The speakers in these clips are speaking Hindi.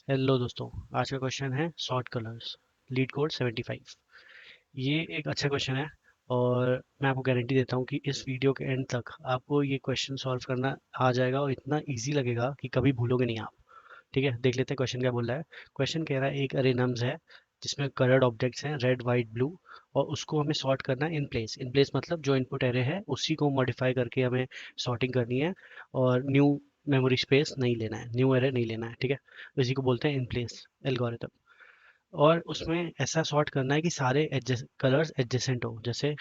हेलो दोस्तों। आज का क्वेश्चन है सॉर्ट कलर्स, लीड कोड 75। ये एक अच्छा क्वेश्चन है और मैं आपको गारंटी देता हूँ कि इस वीडियो के एंड तक आपको ये क्वेश्चन सॉल्व करना आ जाएगा और इतना इजी लगेगा कि कभी भूलोगे नहीं आप। ठीक है, देख लेते हैं क्वेश्चन क्या बोल रहा है। क्वेश्चन कह रहा है एक अरे नम्स है जिसमें कलर्ड ऑब्जेक्ट्स हैं रेड वाइट ब्लू, और उसको हमें सॉर्ट करना है इन प्लेस मतलब जो इनपुट एरे है उसी को मॉडिफाई करके हमें सॉर्टिंग करनी है और न्यू मेमोरी स्पेस नहीं लेना है, न्यू एरे नहीं लेना है। ठीक है, तो इसी को बोलते हैं इन प्लेस एल्गोरिथम। और उसमें ऐसा सॉर्ट करना है कि सारे कलर्स एडजेसेंट हो, जैसे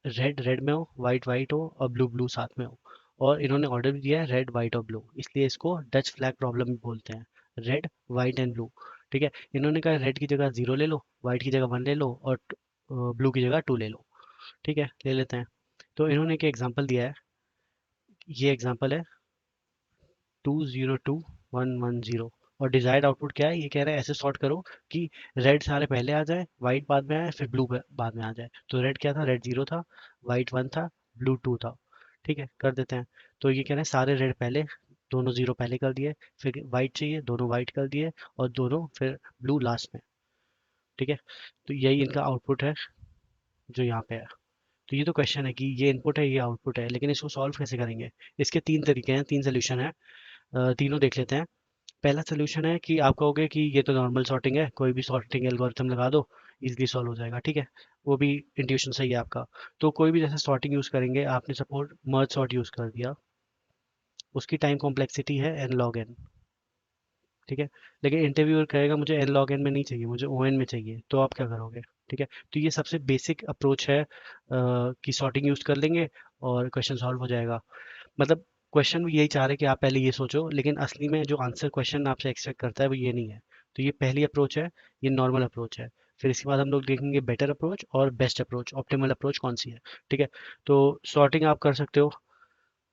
रेड रेड में हो, वाइट वाइट हो और ब्लू ब्लू साथ में हो। और इन्होंने ऑर्डर भी दिया है रेड वाइट और ब्लू, इसलिए इसको डच फ्लैग प्रॉब्लम भी बोलते हैं। Red white and blue. ठीक है, इन्होंने कहा रेड की जगह 0 ले लो, वाइट की जगह 1 ले लो और ब्लू की जगह 2 ले लो। ठीक है, ले लेते हैं। तो इन्होंने एक एग्जांपल दिया है, ये एग्जांपल है 202 110। और डिजायर्ड आउटपुट क्या है, ये कह रहा है ऐसे सॉर्ट करो कि रेड सारे पहले आ जाए, वाइट बाद में आए, फिर ब्लू बाद में आ जाए। तो रेड क्या था, रेड 0 था, वाइट 1 था, ब्लू 2 था। ठीक है, कर देते हैं। तो ये कह रहे हैं सारे रेड पहले, दोनों 0 पहले कर दिए, फिर वाइट चाहिए, दोनों वाइट कर दिए और दोनों फिर ब्लू लास्ट में। ठीक है, तो यही इनका आउटपुट है जो यहाँ पे है। तो ये तो क्वेश्चन है कि ये इनपुट है ये आउटपुट है, लेकिन इसको सॉल्व कैसे करेंगे। इसके तीन तरीके हैं, तीन सोल्यूशन है। तीनों देख लेते हैं। पहला सोल्यूशन है कि आप कहोगे कि ये तो नॉर्मल सॉर्टिंग है, कोई भी सॉर्टिंग एल्गोरिथम लगा दो, इजीली सॉल्व हो जाएगा। ठीक है, वो भी इंट्यूशन सही है आपका। तो कोई भी जैसे सॉर्टिंग यूज करेंगे, आपने सपोज मर्ज सॉर्ट यूज कर दिया, उसकी टाइम कॉम्प्लेक्सिटी है n log n। ठीक है, लेकिन इंटरव्यूअर कहेगा मुझे n log n में नहीं चाहिए, मुझे o n में चाहिए, तो आप क्या करोगे। ठीक है, तो ये सबसे बेसिक अप्रोच है कि सॉर्टिंग यूज कर लेंगे और क्वेश्चन सॉल्व हो जाएगा। मतलब क्वेश्चन भी यही चाह रहे हैं कि आप पहले ये सोचो, लेकिन असली में जो आंसर क्वेश्चन आपसे एक्सपेक्ट करता है वो ये नहीं है। तो ये पहली अप्रोच है, ये नॉर्मल अप्रोच है। फिर इसके बाद हम लोग देखेंगे बेटर अप्रोच और बेस्ट अप्रोच, ऑप्टिमल अप्रोच कौन सी है। ठीक है, तो सॉर्टिंग आप कर सकते हो,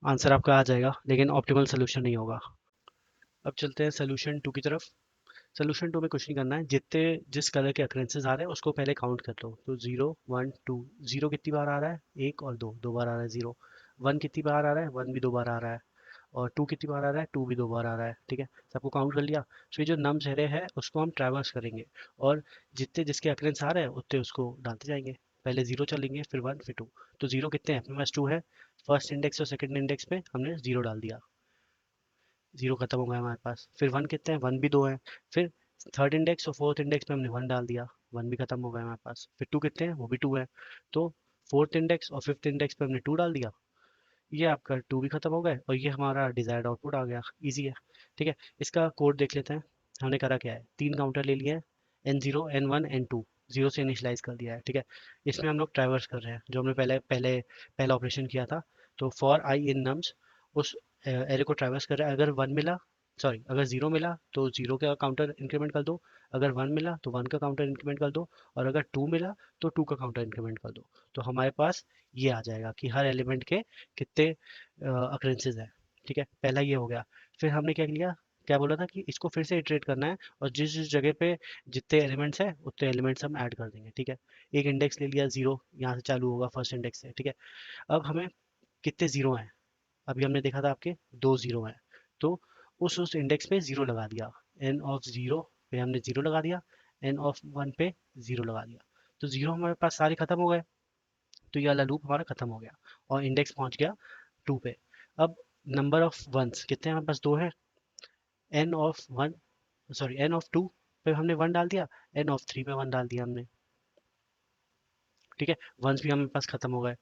आंसर आपका आ जाएगा, लेकिन ऑप्टिमल सोल्यूशन नहीं होगा। अब चलते हैं सोल्यूशन टू की तरफ। सोल्यूशन टू में कुछ नहीं करना है, जितने जिस कलर के अकरेंसेस आ रहे हैं उसको पहले काउंट कर लो। तो 0 1 2, 0 कितनी बार आ रहा है, एक और दो, दो बार आ रहा है 0। 1 कितनी बार आ रहा है, 1 भी दो बार आ रहा है। और 2 कितनी बार आ रहा है, 2 भी दो बार आ रहा है। ठीक है, सबको काउंट कर लिया। तो ये जो नम चेहरे है उसको हम ट्रैवर्स करेंगे और जितने जिसके अकरेंस आ रहे हैं उतने उसको डालते जाएंगे। पहले 0 चलेंगे, फिर 1, फिर 2। तो 0 कितने हैं, अपने पास 2 है। फर्स्ट इंडेक्स और सेकंड इंडेक्स में हमने 0 डाल दिया, 0 खत्म हो गया हमारे पास। फिर 1 कितने हैं, 1 भी दो है। फिर थर्ड इंडेक्स और फोर्थ इंडेक्स में हमने 1 डाल दिया, 1 भी खत्म हो गया हमारे पास। फिर 2 कितने हैं, वो भी 2 है। तो फोर्थ इंडेक्स और फिफ्थ इंडेक्स पे हमने 2 डाल दिया, ये आपका 2 भी खत्म हो गए और ये हमारा डिजायर्ड आउटपुट आ गया। इजी है। ठीक है, इसका कोड देख लेते हैं। हमने करा क्या है, तीन काउंटर ले लिए हैं, n0 n1 n2, जीरो से इनिशियलाइज कर दिया है। ठीक है, इसमें हम लोग ट्रैवर्स कर रहे हैं जो हमने पहले पहले पहला ऑपरेशन किया था। तो फॉर आई इन नम्स, उस एरे को ट्रैवर्स कर रहा है। अगर 1 मिला, सॉरी अगर 0 मिला तो 0 का काउंटर इंक्रीमेंट कर दो, अगर 1 मिला तो 1 का काउंटर इंक्रीमेंट कर दो, और अगर 2 मिला तो 2 का काउंटर इंक्रीमेंट कर दो। तो हमारे पास ये आ जाएगा कि हर एलिमेंट के कितने अकरेंसेस है। ठीक है, पहला ये हो गया। फिर हमने क्या किया, क्या बोला था कि इसको फिर से इटरेट करना है और जिस जिस जगह पे जितने एलिमेंट्स है उतने एलिमेंट्स हम ऐड कर देंगे। ठीक है, एक इंडेक्स ले लिया 0, यहाँ से चालू होगा फर्स्ट इंडेक्स से। ठीक है, अब हमें कितने जीरो हैं, अभी हमने देखा था आपके दो जीरो हैं। तो उस इंडेक्स पे 0 लगा दिया, एन ऑफ 0 पे हमने 0 लगा दिया, एन ऑफ 1 पे 0 लगा दिया। तो 0 हमारे पास सारे खत्म हो गए, तो ये वाला लूप हमारा खत्म हो गया और इंडेक्स पहुंच गया 2 पे। अब नंबर ऑफ वंस कितने हैं हमारे पास, दो है। N of one, sorry N of two पे हमने 1 डाल दिया, एन ऑफ 3 पे 1 डाल दिया हमने। ठीक है, वंस भी हमारे पास खत्म हो गए,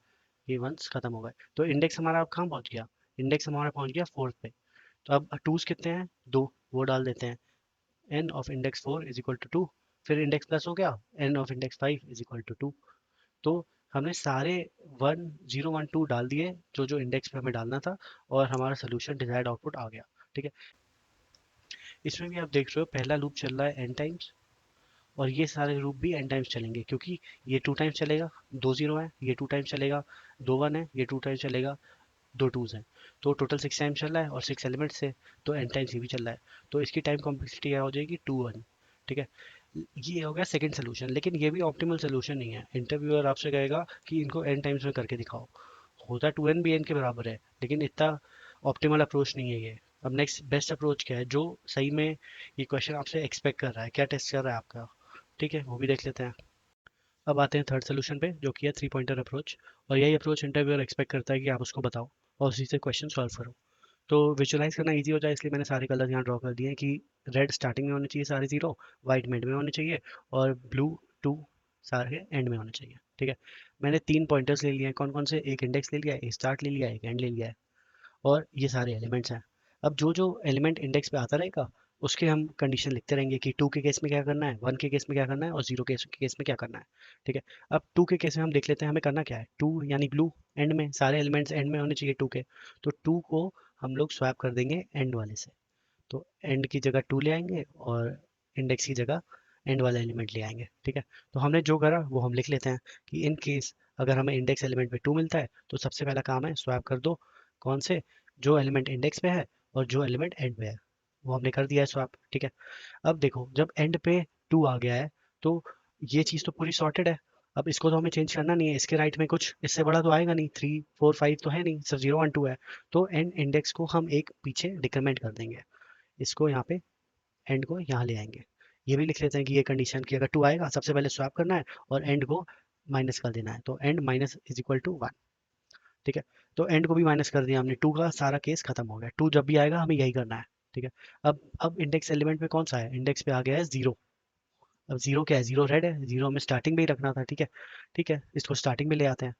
ये वंस खत्म हो गए। तो इंडेक्स हमारा अब कहाँ पहुंच गया, इंडेक्स हमारा पहुंच गया फोर्थ पे। तो अब टूज कितने हैं, दो, वो डाल देते हैं। N of index 4 is equal to 2। फिर इंडेक्स प्लस हो गया, N of index 5 is equal to 2। तो हमने सारे 1 0 1 2 डाल दिए जो जो इंडेक्स पे हमें डालना था, और हमारा सोल्यूशन डिजायर्ड आउटपुट आ गया। ठीक है, इसमें भी आप देख रहे हो पहला लूप चल रहा है n टाइम्स, और ये सारे लूप भी n टाइम्स चलेंगे, क्योंकि ये 2 टाइम्स चलेगा, दो जीरो है, ये 2 टाइम्स चलेगा, दो वन है, ये 2 टाइम्स चलेगा, दो टूज हैं। तो टोटल 6 टाइम्स चल रहा है और 6 एलिमेंट्स है, तो n टाइम्स ये भी चल रहा है। तो इसकी टाइम कॉम्प्लेक्सिटी क्या हो जाएगी, 2 1। ठीक है, ये हो गया सेकंड सोल्यूशन, लेकिन ये भी ऑप्टिमल सोल्यूशन नहीं है। इंटरव्यूअर आपसे कहेगा कि इनको n टाइम्स में करके दिखाओ, होता 2n भी n के बराबर है, लेकिन इतना ऑप्टिमल अप्रोच नहीं है ये। अब नेक्स्ट बेस्ट अप्रोच क्या है, जो सही में ये क्वेश्चन आपसे एक्सपेक्ट कर रहा है, क्या टेस्ट कर रहा है आपका, ठीक है, वो भी देख लेते हैं। अब आते हैं थर्ड सोल्यूशन पे, जो कि है थ्री पॉइंटर अप्रोच। और यही अप्रोच इंटरव्यूअर एक्सपेक्ट करता है कि आप उसको बताओ और उसी से क्वेश्चन सॉल्व करो। तो विजुअलाइज करना इजी हो जाए, इसलिए मैंने सारे कलर यहाँ ड्रॉ कर दिए हैं कि रेड स्टार्टिंग में होने चाहिए सारे जीरो, वाइट मिड में होने चाहिए, और ब्लू टू सारे एंड में होने चाहिए, ठीक है। मैंने तीन पॉइंटर्स ले लिए हैं, कौन कौन से, एक इंडेक्स ले लिया है, एक स्टार्ट ले लिया है, एक एंड ले लिया है, और ये सारे एलिमेंट्स हैं। अब जो जो एलिमेंट इंडेक्स पे आता रहेगा उसके हम कंडीशन लिखते रहेंगे कि टू के केस में क्या करना है, वन के केस में क्या करना है, और जीरो के केस में क्या करना है, ठीक है। अब टू के केस में हम देख लेते हैं हमें करना क्या है, टू यानी ब्लू, एंड में सारे एलिमेंट्स एंड में होने चाहिए टू के। तो टू को हम लोग स्वैप कर देंगे एंड वाले से, तो एंड की जगह टू ले आएंगे और इंडेक्स की जगह एंड वाला एलिमेंट ले आएंगे, ठीक है। तो हमने जो करा वो हम लिख लेते हैं कि इन केस अगर हमें इंडेक्स एलिमेंट पे टू मिलता है तो सबसे पहला काम है स्वैप कर दो, कौन से, जो एलिमेंट इंडेक्स पे है और जो एलिमेंट एंड पे है, वो हमने कर दिया है स्वैप, ठीक है। अब देखो जब एंड पे टू आ गया है तो ये चीज़ तो पूरी सॉर्टेड है। अब इसको तो हमें चेंज करना नहीं है, इसके राइट में कुछ इससे बड़ा तो आएगा नहीं, थ्री फोर फाइव तो है नहीं, सिर्फ जीरो वन टू है। तो एंड इंडेक्स को हम एक पीछे डिक्रीमेंट कर देंगे, इसको यहाँ पे एंड को यहाँ ले आएंगे। ये भी लिख लेते हैं कि ये कंडीशन की अगर टू आएगा सबसे पहले स्वैप करना है और एंड को माइनस कर देना है, तो end minus is equal to one, ठीक है। तो एंड को भी माइनस कर दिया हमने, टू का सारा केस खत्म हो गया, टू जब भी आएगा हमें यही करना है, ठीक है। अब इंडेक्स एलिमेंट में कौन सा है, इंडेक्स पे आ गया है जीरो। अब जीरो क्या है, जीरो रेड है, जीरो हमें स्टार्टिंग में ही रखना था, ठीक है। ठीक है, इसको स्टार्टिंग में ले आते हैं।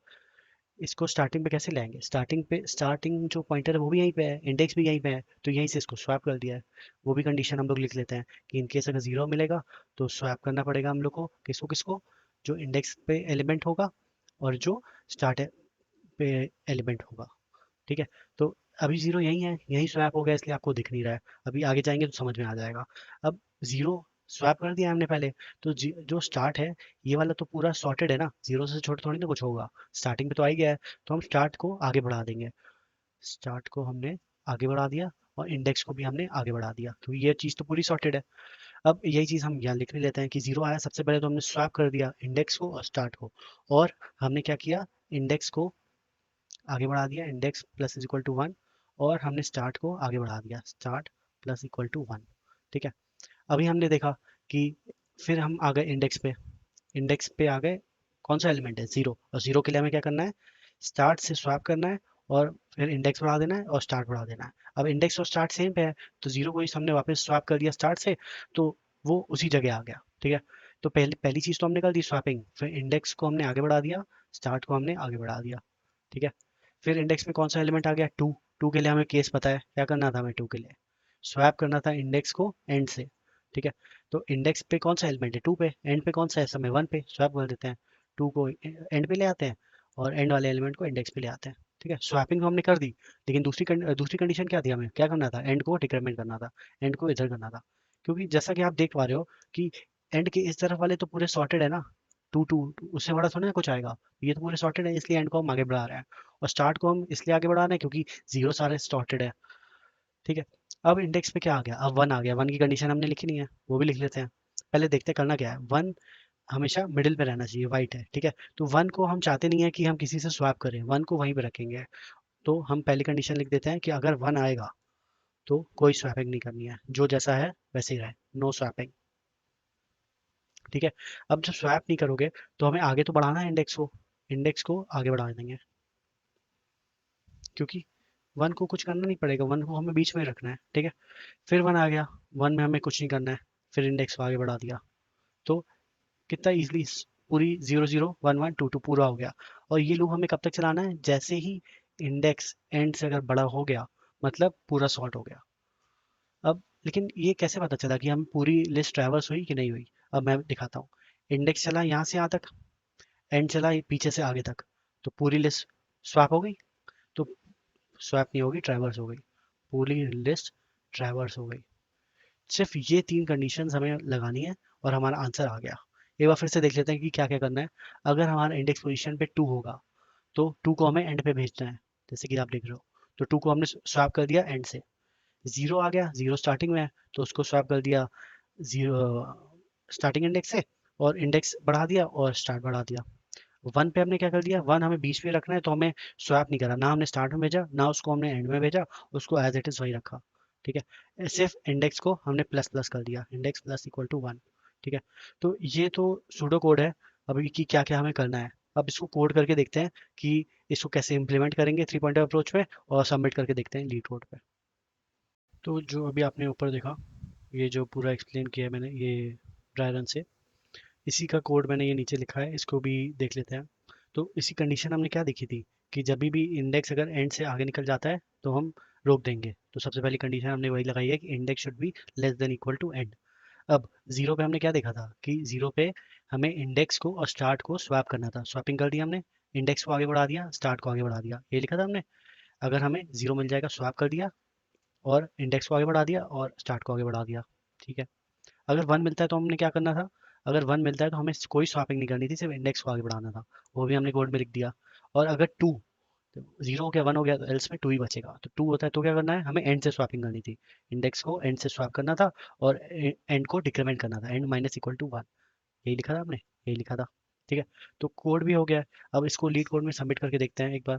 इसको स्टार्टिंग पे कैसे लाएंगे, स्टार्टिंग पे स्टार्टिंग जो पॉइंटर है वो भी यहीं पे है, इंडेक्स भी यहीं पे है, तो यहीं से इसको स्वैप कर दिया है। वो भी कंडीशन हम लोग लिख लेते हैं कि इन केस अगर जीरो मिलेगा तो स्वैप करना पड़ेगा हम लोग को, किसको किसको, जो इंडेक्स पे एलिमेंट होगा और जो स्टार्ट पे एलिमेंट होगा, ठीक है। तो अभी जीरो यही है, यही स्वैप हो गया इसलिए आपको दिख नहीं रहा है, अभी आगे जाएंगे तो समझ में आ जाएगा। अब जीरो स्वैप कर दिया हमने पहले, तो जो स्टार्ट है ये वाला तो पूरा सॉर्टेड है ना, जीरो से छोटा थोड़ी ना कुछ होगा, स्टार्टिंग पे तो आ ही गया है, तो हम स्टार्ट को आगे बढ़ा देंगे। स्टार्ट को हमने आगे बढ़ा दिया और इंडेक्स को भी हमने आगे बढ़ा दिया, क्योंकि ये चीज़ तो पूरी सॉर्टेड है। अब यही चीज़ हम यहाँ लिख भी लेते हैं कि जीरो आया सबसे पहले तो हमने स्वैप कर दिया इंडेक्स को और स्टार्ट को, और हमने क्या किया, इंडेक्स को आगे बढ़ा दिया, index plus is equal to one, और हमने स्टार्ट को आगे बढ़ा दिया, start plus equal to one, ठीक है। अभी हमने देखा कि फिर हम आ गए इंडेक्स पे, इंडेक्स पे आ गए, कौन सा एलिमेंट है, जीरो, और जीरो के लिए हमें क्या करना है, स्टार्ट से स्वैप करना है और फिर इंडेक्स बढ़ा देना है और स्टार्ट बढ़ा देना है। अब इंडेक्स और स्टार्ट सेम पे है, तो जीरो को ही हमने वापस स्वैप कर दिया स्टार्ट से, तो वो उसी जगह आ गया, ठीक है। तो पहली पहली चीज़ तो हमने कर दी स्वैपिंग, फिर इंडेक्स को हमने आगे बढ़ा दिया, स्टार्ट को हमने आगे बढ़ा दिया, ठीक है। फिर इंडेक्स में कौन सा एलिमेंट आ गया, टू, टू के लिए हमें केस पता है क्या करना था, हमें टू के लिए स्वैप करना था इंडेक्स को एंड से, ठीक है। तो इंडेक्स पे कौन सा एलिमेंट है, टू पे, एंड पे कौन सा है, समय वन पे, स्वैप कर देते हैं, टू को एंड पे ले आते हैं और एंड वाले एलिमेंट को इंडेक्स पे ले आते हैं, ठीक है। स्वैपिंग तो हमने कर दी, लेकिन दूसरी कंडीशन क्या थी, हमें क्या करना था, एंड को डिक्रीमेंट करना था, एंड को इधर करना था, क्योंकि जैसा कि आप देख पा रहे हो कि एंड के इस तरफ वाले तो पूरे सॉर्टेड है ना, टू टू, उससे बड़ा थोड़ा ना कुछ आएगा, ये तो पूरे सॉर्टेड है, इसलिए एंड को हम आगे बढ़ा रहे हैं, और स्टार्ट को हम इसलिए आगे बढ़ा रहे हैं क्योंकि जीरो सारे सॉर्टेड है, ठीक है। अब इंडेक्स पे क्या आ गया, अब वन आ गया, वन की कंडीशन हमने लिखी नहीं है, वो भी लिख लेते हैं। पहले देखते हैं करना क्या है, वन हमेशा मिडिल पे रहना चाहिए, वाइट है, ठीक है। तो वन को हम चाहते नहीं है कि हम किसी से स्वैप करें, वन को वहीं पे रखेंगे, तो हम पहली कंडीशन लिख देते हैं कि अगर वन आएगा तो कोई स्वैपिंग नहीं करनी है, जो जैसा है वैसे ही रहे, नो स्वैपिंग, ठीक है। अब जब स्वैप नहीं करोगे तो हमें आगे तो बढ़ाना है इंडेक्स को, इंडेक्स को आगे बढ़ा देंगे, क्योंकि वन को कुछ करना नहीं पड़ेगा, वन को हमें बीच में ही रखना है, ठीक है। फिर वन आ गया, वन में हमें कुछ नहीं करना है, फिर इंडेक्स को आगे बढ़ा दिया, तो कितना इजली पूरी zero zero one one two two पूरा हो गया। और ये लूप हमें कब तक चलाना है, जैसे ही इंडेक्स एंड से अगर बड़ा हो गया मतलब पूरा सॉर्ट हो गया। अब लेकिन ये कैसे पता चला कि हम पूरी लिस्ट ट्रैवर्स हुई कि नहीं हुई, अब मैं दिखाता हूँ। इंडेक्स चला यहाँ से यहाँ तक, एंड चला पीछे से आगे तक, तो पूरी लिस्ट स्वैप हो गई, तो स्वैप नहीं होगी, ट्रैवर्स हो गई, पूरी लिस्ट ट्रैवर्स हो गई। सिर्फ ये तीन कंडीशंस हमें लगानी है और हमारा आंसर आ गया। एक बार फिर से देख लेते हैं कि क्या क्या करना है। अगर हमारा इंडेक्स पोजीशन पे टू होगा तो टू को हमें एंड पे भेजना है, जैसे कि आप देख रहे हो, तो टू को हमने स्वैप कर दिया एंड से। जीरो आ गया, जीरो स्टार्टिंग में है तो उसको स्वैप कर दिया जीरो स्टार्टिंग इंडेक्स से, और इंडेक्स बढ़ा दिया और स्टार्ट बढ़ा दिया। वन पे हमने क्या कर दिया, वन हमें बीच में रखना है तो हमें स्वैप नहीं करा, ना हमने स्टार्ट में भेजा ना उसको हमने एंड में भेजा, उसको एज इट इज वही रखा, ठीक है, सिर्फ इंडेक्स को हमने प्लस प्लस कर दिया, इंडेक्स प्लस इक्वल टू 1। ठीक है, तो ये तो सूडो कोड है। अब कि क्या क्या हमें करना है, अब इसको कोड करके देखते हैं कि इसको कैसे इम्प्लीमेंट करेंगे थ्री पॉइंटर अप्रोच में, और सबमिट करके देखते हैं लीड कोड पे। तो जो अभी आपने ऊपर देखा, ये जो पूरा एक्सप्लेन किया है मैंने ये ड्राई रन से, इसी का कोड मैंने ये नीचे लिखा है, इसको भी देख लेते हैं। तो इसी कंडीशन हमने क्या देखी थी कि जब भी इंडेक्स अगर एंड से आगे निकल जाता है तो हम रोक देंगे। तो सबसे पहली कंडीशन हमने वही लगाई है कि index should be less than equal to end. अब जीरो पे हमने क्या देखा था कि जीरो पे हमें इंडेक्स को और स्टार्ट को स्वैप करना था, स्वैपिंग कर दिया हमने, इंडेक्स को आगे बढ़ा दिया, स्टार्ट को आगे बढ़ा दिया, ये लिखा था हमने। अगर हमें जीरो मिल जाएगा, स्वैप कर दिया और इंडेक्स को आगे बढ़ा दिया और स्टार्ट को आगे बढ़ा दिया। ठीक है, अगर वन मिलता है तो हमने क्या करना था, अगर वन मिलता है तो हमें कोई स्वैपिंग नहीं करनी थी, सिर्फ इंडेक्स को आगे बढ़ाना था, वो भी हमने कोड में लिख दिया। और अगर टू, तो जीरो हो गया, वन हो गया, तो एल्स में टू ही बचेगा, तो टू होता है तो क्या करना है, हमें एंड से स्वैपिंग करनी थी, इंडेक्स को एंड से स्वैप करना था और एंड को डिक्रीमेंट करना था, end minus equal to one. यही लिखा था हमने, यही लिखा था। ठीक है, तो कोड भी हो गया है। अब इसको लीड कोड में सबमिट करके देखते हैं एक बार।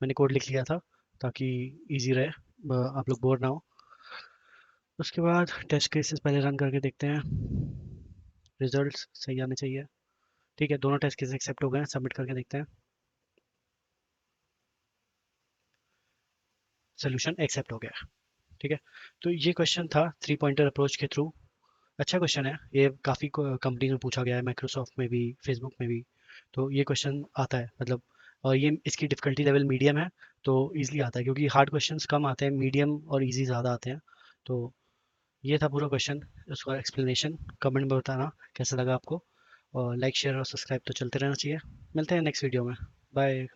मैंने कोड लिख लिया था ताकि इजी रहे, आप लोग बोर ना हो। उसके बाद टेस्ट केसेस पहले रन करके देखते हैं, रिजल्ट्स सही आने चाहिए। ठीक है, दोनों टेस्ट केसेस एक्सेप्ट हो गए हैं, सबमिट करके देखते हैं, सोल्यूशन एक्सेप्ट हो गया है। ठीक है, तो ये क्वेश्चन था थ्री पॉइंटर अप्रोच के थ्रू। अच्छा क्वेश्चन है ये, काफ़ी कंपनी में पूछा गया है, माइक्रोसॉफ्ट में भी, फेसबुक में भी। तो ये क्वेश्चन आता है मतलब, और ये इसकी डिफ़िकल्टी लेवल मीडियम है, तो ईजिली आता है, क्योंकि हार्ड क्वेश्चंस कम आते हैं, मीडियम और इजी ज़्यादा आते हैं। तो ये था पूरा क्वेश्चन, उसका एक्सप्लेनेशन। कमेंट में बताना कैसा लगा आपको, और लाइक शेयर और सब्सक्राइब तो चलते रहना चाहिए। मिलते हैं नेक्स्ट वीडियो में। बाय।